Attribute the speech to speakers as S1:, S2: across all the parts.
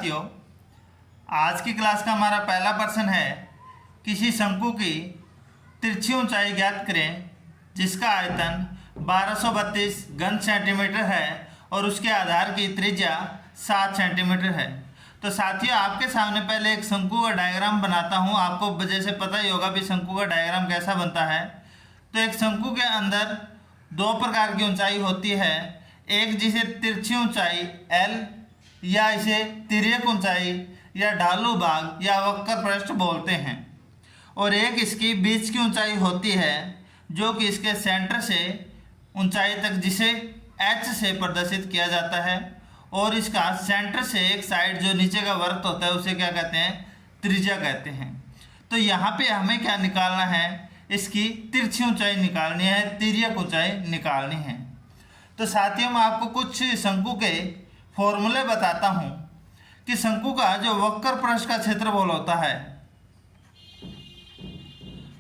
S1: साथियों, आज की क्लास का हमारा पहला प्रश्न है, किसी शंकु की तिरछी ऊंचाई ज्ञात करें जिसका आयतन 1232 घन सेंटीमीटर है और उसके आधार की त्रिज्या 7 सेंटीमीटर है। तो साथियों, आपके सामने पहले एक शंकु का डायग्राम बनाता हूँ। आपको वजह से पता ही होगा भी शंकु का डायग्राम कैसा बनता है। तो एक शंकु के अंदर दो प्रकार की ऊंचाई होती है, एक जिसे तिरछी ऊंचाई L या इसे तिर्यक ऊंचाई या ढालू भाग या वक्र पृष्ठ बोलते हैं, और एक इसकी बीच की ऊंचाई होती है जो कि इसके सेंटर से ऊंचाई तक जिसे H से प्रदर्शित किया जाता है, और इसका सेंटर से एक साइड जो नीचे का वृत्त होता है उसे क्या कहते हैं, त्रिज्या कहते हैं। तो यहाँ पे हमें क्या निकालना है, इसकी तिरछी ऊंचाई निकालनी है, तिर्यक ऊंचाई निकालनी है। तो साथियों, मैं आपको कुछ शंकु के फॉर्मूले बताता हूँ कि शंकु का जो वक्र पृष्ठ का क्षेत्रफल होता है,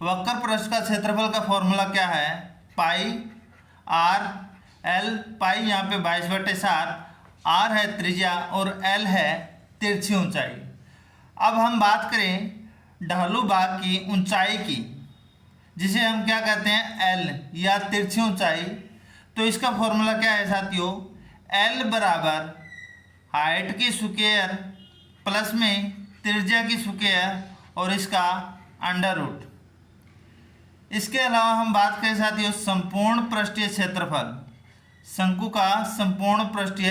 S1: वक्र पृष्ठ का क्षेत्रफल का फॉर्मूला क्या है, पाई आर एल। पाई यहाँ पे 22/7, आर है त्रिज्या और एल है तिरछी ऊंचाई। अब हम बात करें ढालू भाग की ऊंचाई की, जिसे हम क्या कहते हैं, एल या तिरछी ऊंचाई। तो इसका फॉर्मूला क्या है साथियों, एल बराबर हाइट की स्क्वायर प्लस में त्रिज्या की स्क्वायर और इसका अंडर रूट। इसके अलावा हम बात करें साथियों संपूर्ण पृष्ठीय क्षेत्रफल, शंकु का संपूर्ण पृष्ठीय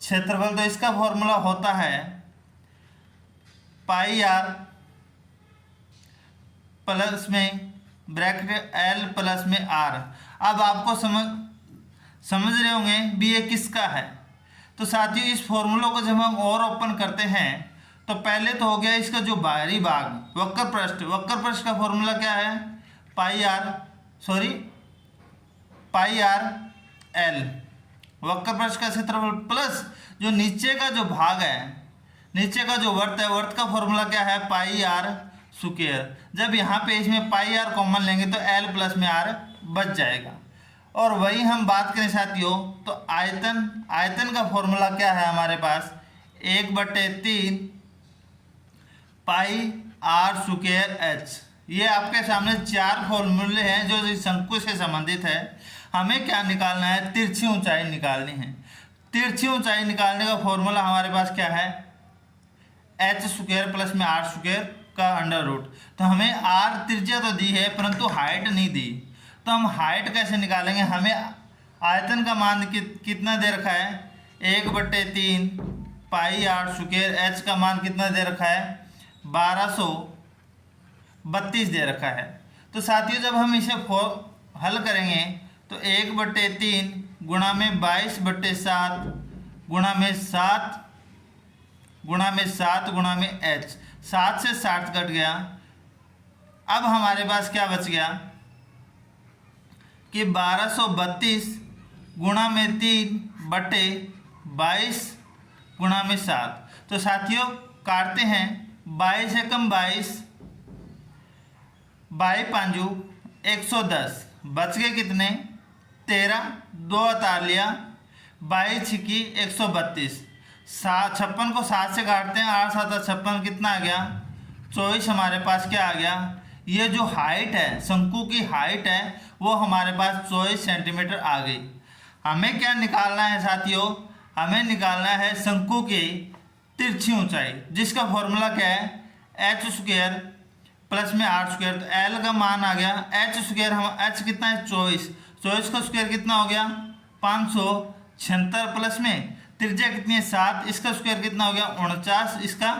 S1: क्षेत्रफल। तो इसका फॉर्मूला होता है पाई आर प्लस में ब्रैकेट एल प्लस में आर। अब आपको समझ रहे होंगे भी ये किसका है। तो साथियों, इस फॉर्मूला को जब हम और ओपन करते हैं तो पहले तो हो गया इसका जो बाहरी भाग वक्र पृष्ठ का फॉर्मूला क्या है, पाई आर एल वक्र पृष्ठ का क्षेत्रफल प्लस जो नीचे का जो भाग है, नीचे का जो वर्त है, वर्त का फॉर्मूला क्या है, पाई आर स्क्वायर। जब यहाँ पे इसमें पाई आर कॉमन लेंगे तो एल प्लस में आर बच जाएगा। और वही हम बात करें साथियों तो आयतन का फॉर्मूला क्या है हमारे पास, 1/3 पाई आर स्क्वायर एच। ये आपके सामने 4 फॉर्मूले हैं जो शंकु से संबंधित है। हमें क्या निकालना है, तिरछी ऊंचाई निकालनी है। तिरछी ऊंचाई निकालने का फॉर्मूला हमारे पास क्या है, एच स्क्वायर प्लस में आर स्क्वायर का अंडर रूट। तो हमें आर त्रिज्या तो दी है परंतु हाइट नहीं दी, तो हम हाइट कैसे निकालेंगे। हमें आयतन का मान कितना दे रखा है, 1/3 पाई आर स्क्वायर। एच का मान कितना दे रखा है, 1232 दे रखा है। तो साथियों, जब हम इसे हल करेंगे तो 1/3 गुणा में 22/7 गुणा में 7 गुणा में एच, 7 से 60 कट गया। अब हमारे पास क्या बच गया कि 1232 गुणा में 3/22 गुणा में 7। तो साथियों काटते हैं, 22 एकम 22, 22 110, बच गए कितने, 13, 2 उतार लिया, 22 छिकी 132, 56 को 7 से काटते हैं, 8 7 56 कितना आ गया, 24। हमारे पास क्या आ गया, ये जो हाइट है, शंकु की हाइट है, वो हमारे पास 24 सेंटीमीटर आ गई। हमें क्या निकालना है साथियों, हमें निकालना है शंकु की तिरछी ऊंचाई, जिसका फॉर्मूला क्या है, एच स्क्वायर प्लस में आर स्क्वायर। तो एल का मान आ गया एच स्क्वायर, हम एच कितना है 24, 24 का स्क्वायर कितना हो गया 576 प्लस में त्रिज्या कितनी है 7, इसका स्क्वायर कितना हो गया 49, इसका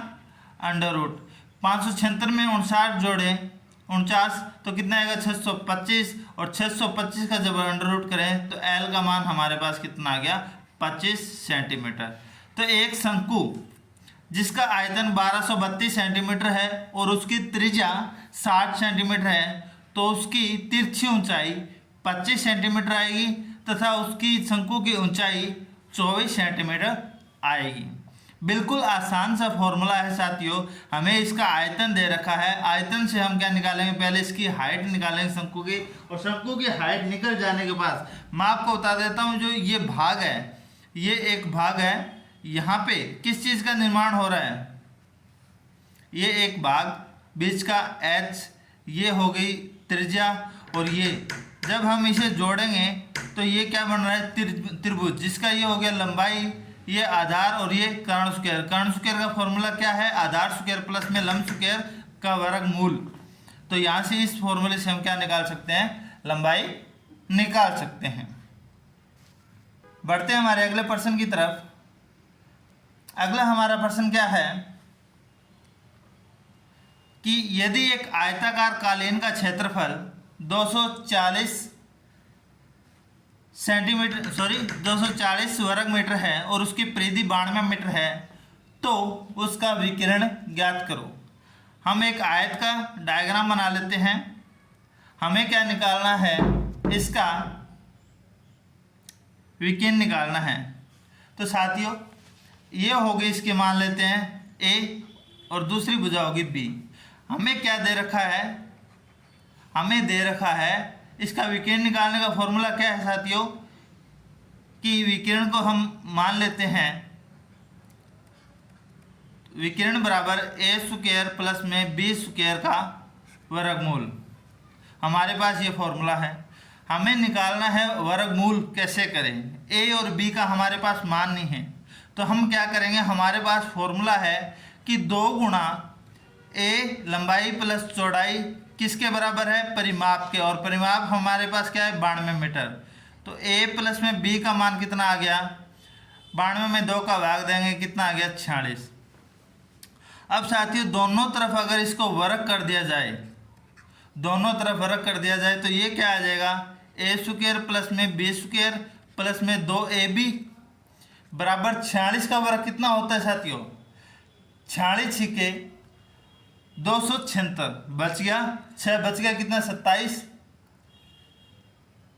S1: अंडर रूट। 576 में 59 जोड़े 49 तो कितना आएगा 625, और 625 का जब अंडर रूट करें तो एल का मान हमारे पास कितना आ गया 25 सेंटीमीटर। तो एक शंकु जिसका आयतन 1232 सेंटीमीटर है और उसकी त्रिज्या 60 सेंटीमीटर है, तो उसकी तिरछी ऊंचाई 25 सेंटीमीटर आएगी तथा उसकी शंकु की ऊंचाई 24 सेंटीमीटर आएगी। बिल्कुल आसान सा फॉर्मूला है साथियों। हमें इसका आयतन दे रखा है, आयतन से हम क्या निकालेंगे, पहले इसकी हाइट निकालेंगे शंकु की, और शंकु की हाइट निकल जाने के बाद मैं आपको बता देता हूँ, जो ये भाग है, ये एक भाग है, यहाँ पे किस चीज़ का निर्माण हो रहा है, ये एक भाग, बीच का h, ये हो गई त्रिज्या, और ये जब हम इसे जोड़ेंगे तो ये क्या बन रहा है, त्रिभुज, जिसका ये हो गया लंबाई, ये आधार, और ये कर्ण स्क्वायर। कर्ण स्क्वायर का फॉर्मूला क्या है, आधार स्क्वायर प्लस में लंब स्क्वायर का वर्गमूल। तो यहाँ से इस फॉर्मूले से हम क्या निकाल सकते हैं, लंबाई निकाल सकते हैं। बढ़ते हैं हमारे अगले प्रश्न की तरफ। अगला हमारा प्रश्न क्या है कि यदि एक आयताकार कालीन का क्षेत्रफल 240 वर्ग मीटर है और उसकी परिधि 92 मीटर है, तो उसका विकिरण ज्ञात करो। हम एक आयत का डायग्राम बना लेते हैं। हमें क्या निकालना है, इसका विकिरण निकालना है। तो साथियों ये होगी, इसके मान लेते हैं ए और दूसरी भुजा होगी बी। हमें क्या दे रखा है, हमें दे रखा है इसका विकिरण निकालने का फॉर्मूला क्या है साथियों, कि विकिरण को हम मान लेते हैं विकिरण बराबर ए स्क्वायर प्लस में बी स्क्वायर का वर्गमूल। हमारे पास ये फॉर्मूला है। हमें निकालना है वर्गमूल। कैसे करें, ए और बी का हमारे पास मान नहीं है, तो हम क्या करेंगे, हमारे पास फॉर्मूला है कि 2 गुणा ए लंबाई प्लस चौड़ाई किसके बराबर है, परिमाप के, और परिमाप हमारे पास क्या है, 92 मीटर। तो ए प्लस में बी का मान कितना आ गया, 92 में 2 का भाग देंगे, कितना आ गया, 46। अब साथियों दोनों तरफ अगर इसको वर्ग कर दिया जाए, दोनों तरफ वर्ग कर दिया जाए तो ये क्या आ जाएगा, ए स्क्वायर प्लस में बी स्क्वायर प्लस में 2ab बराबर 46 का वर्ग कितना होता है साथियों, 46 के 276 बच गया, 6 बच गया, कितना 27,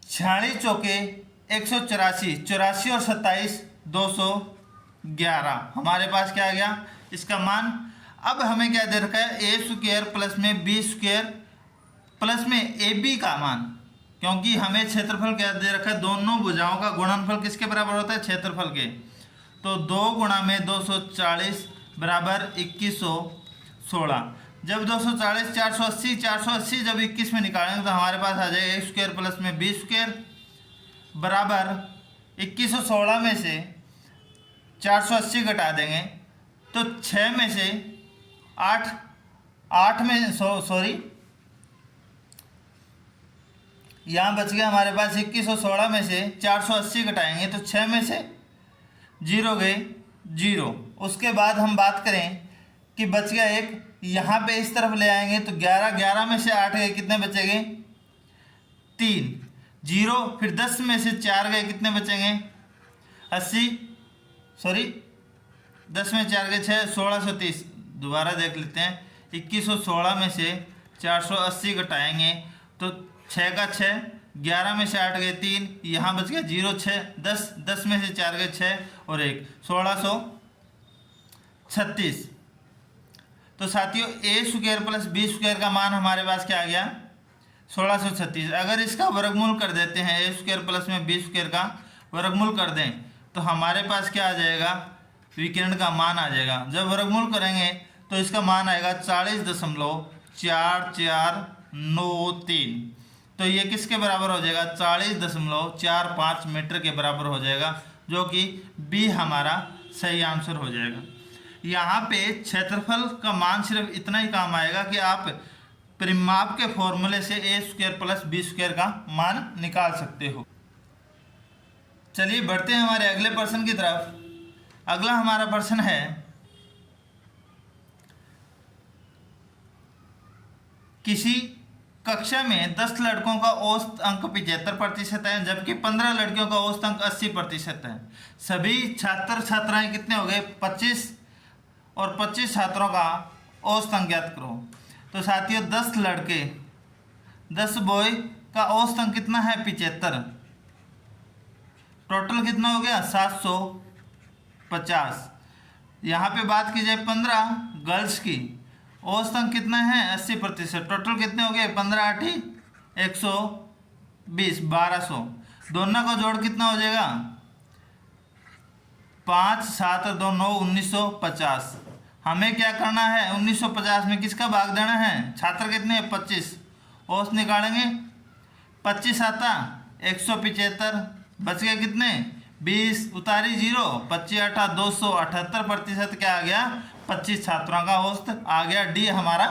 S1: 46 चौके 184, 84 और 27 211। हमारे पास क्या आ गया इसका मान। अब हमें क्या दे रखा है, ए स्क्वायर प्लस में बी स्क्वायर प्लस में ए बी का मान, क्योंकि हमें क्षेत्रफल क्या दे रखा है, दोनों भुजाओं का गुणनफल किसके बराबर होता है, क्षेत्रफल के। तो 2 गुणा में 240 बराबर 2116। जब 240 480 जब 21 में निकालेंगे तो हमारे पास आ जाएगा ए स्क्वायर प्लस में बी स्क्वायर बराबर 2116 में से 480 घटा देंगे तो 6 में से 8 में सॉरी यहाँ बच गया हमारे पास 2116 में से 480 घटाएंगे तो 6 में से 0 गए 0। उसके बाद हम बात करें कि बच गया एक, यहाँ पे इस तरफ ले आएंगे तो 11 में से 8 गए, कितने बचेंगे 3, 0, फिर 10 में से 4 गए, कितने बचेंगे 80, सॉरी 10 में 4 गए 6, 1630। दोबारा देख लेते हैं, 2116 में से 480 घटाएंगे तो 6 का 6, 11 में से 8 गए 3, यहाँ बच गया 0, 6, 10 में से 4 गए 6 और 1, 1636। तो साथियों ए स्क्वायर प्लस बी स्क्वायर का मान हमारे पास क्या आ गया 1636। अगर इसका वर्गमूल कर देते हैं, ए स्क्वायर प्लस में बी स्क्वायर का वर्गमूल कर दें तो हमारे पास क्या आ जाएगा, विकिरण का मान आ जाएगा। जब वर्गमूल करेंगे तो इसका मान आएगा 40.4493। तो ये किसके बराबर हो जाएगा, 40.45 मीटर के बराबर हो जाएगा, जो कि बी हमारा सही आंसर हो जाएगा। यहाँ पे क्षेत्रफल का मान सिर्फ इतना ही काम आएगा कि आप परिमाप के फॉर्मूले से ए स्क्वायर प्लस बी स्क्वायर का मान निकाल सकते हो। चलिए बढ़ते हैं हमारे अगले प्रश्न की तरफ। अगला हमारा प्रश्न है, किसी कक्षा में 10 लड़कों का औसत अंक 75% है, जबकि 15 लड़कियों का औसत अंक 80% है। सभी छात्र छात्राएं कितने हो गए 25 और 25 छात्रों का औसत अंक ज्ञात करो। तो साथियों 10 लड़के 10 बॉय का औसत अंक कितना है 75, टोटल कितना हो गया 750। यहाँ पे बात की जाए 15 गर्ल्स की, औसत अंक कितना है 80%, टोटल कितने हो गए 15 8 120 1200। दोनों का जोड़ कितना हो जाएगा 5 7 2 9 1950। हमें क्या करना है, 1950 में किसका भाग देना है, छात्र कितने हैं 25, औसत निकालेंगे 25 आता 175, बच गए कितने 20, उतारी 0, 25 8 278% क्या आ गया 25 छात्रों का औसत आ गया। डी हमारा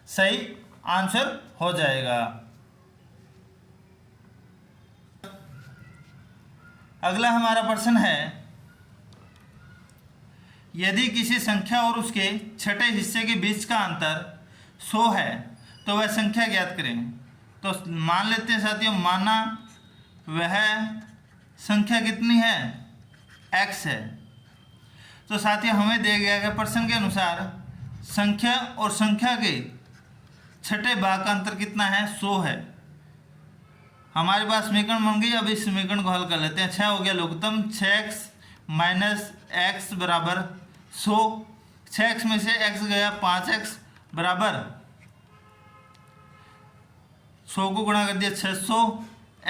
S1: सही आंसर हो जाएगा। अगला हमारा प्रश्न है, यदि किसी संख्या और उसके छठे हिस्से के बीच का अंतर 100 है तो वह संख्या ज्ञात करें। तो मान लेते हैं साथियों, माना वह संख्या कितनी है x है। तो साथियों हमें दिया गया है प्रश्न के अनुसार संख्या और संख्या के छठे भाग का अंतर कितना है 100 है। हमारे पास समीकरण बन गई। अब इस समीकरण को हल कर लेते हैं। 6 हो गया लघुत्तम, 6x माइनस x बराबर 100। 6x में से x गया 5x बराबर 100 को गुणा कर दिया 600,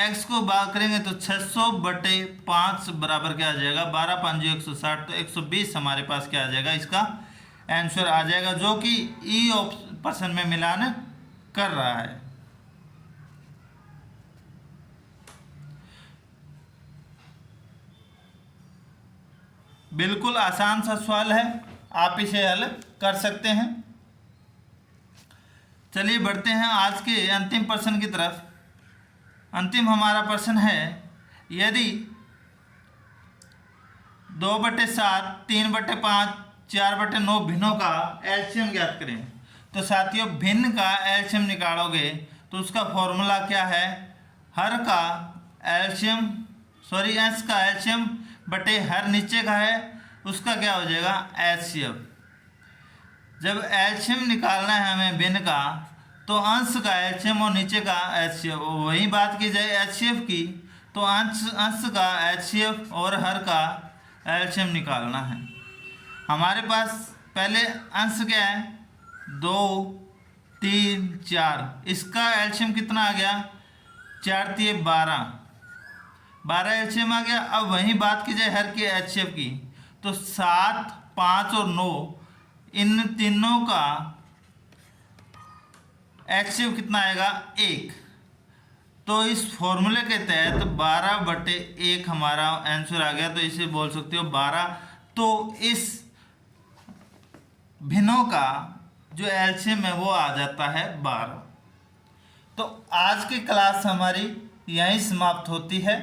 S1: x को भाग करेंगे तो 600/5 बराबर क्या आ जाएगा 12 5 160, तो 120 हमारे पास क्या आ जाएगा, इसका आंसर आ जाएगा, जो कि ई ऑप्शन में मिलान कर रहा है। बिल्कुल आसान सा सवाल है, आप इसे हल कर सकते हैं। चलिए बढ़ते हैं आज के अंतिम प्रश्न की तरफ। अंतिम हमारा प्रश्न है, यदि 2/7 3/5 4/9 भिन्नों का एलसीएम ज्ञात करें। तो साथियों भिन्न का एलसीएम निकालोगे तो उसका फॉर्मूला क्या है, हर का एलसीएम एस का एलसीएम बटे हर नीचे का है, उसका क्या हो जाएगा एचसीएफ। जब एलसीएम निकालना है हमें भिन्न का, तो अंश का एलसीएम और नीचे का एचसीएफ, वही बात की जाए एचसीएफ की, तो अंश का एचसीएफ और हर का एलसीएम निकालना है। हमारे पास पहले अंश क्या है 2 3 4, इसका एलसीएम कितना आ गया 4 3 12 एलसीएम आ गया। अब वही बात की जाए हर के एचसीएफ की, तो 7 5 और 9 इन तीनों का एचसीएफ कितना आएगा 1। तो इस फॉर्मूले के तहत 12/1 हमारा आंसर आ गया, तो इसे बोल सकते हो 12। तो इस भिन्नों का जो एलसीएम है वो आ जाता है 12। तो आज की क्लास हमारी यहीं समाप्त होती है।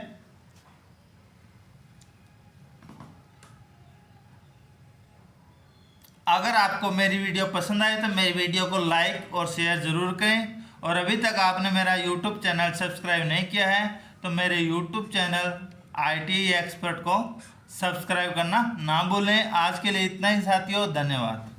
S1: अगर आपको मेरी वीडियो पसंद आए तो मेरी वीडियो को लाइक और शेयर ज़रूर करें, और अभी तक आपने मेरा यूट्यूब चैनल सब्सक्राइब नहीं किया है तो मेरे यूट्यूब चैनल ITI एक्सपर्ट को सब्सक्राइब करना ना भूलें। आज के लिए इतना ही साथियों, धन्यवाद।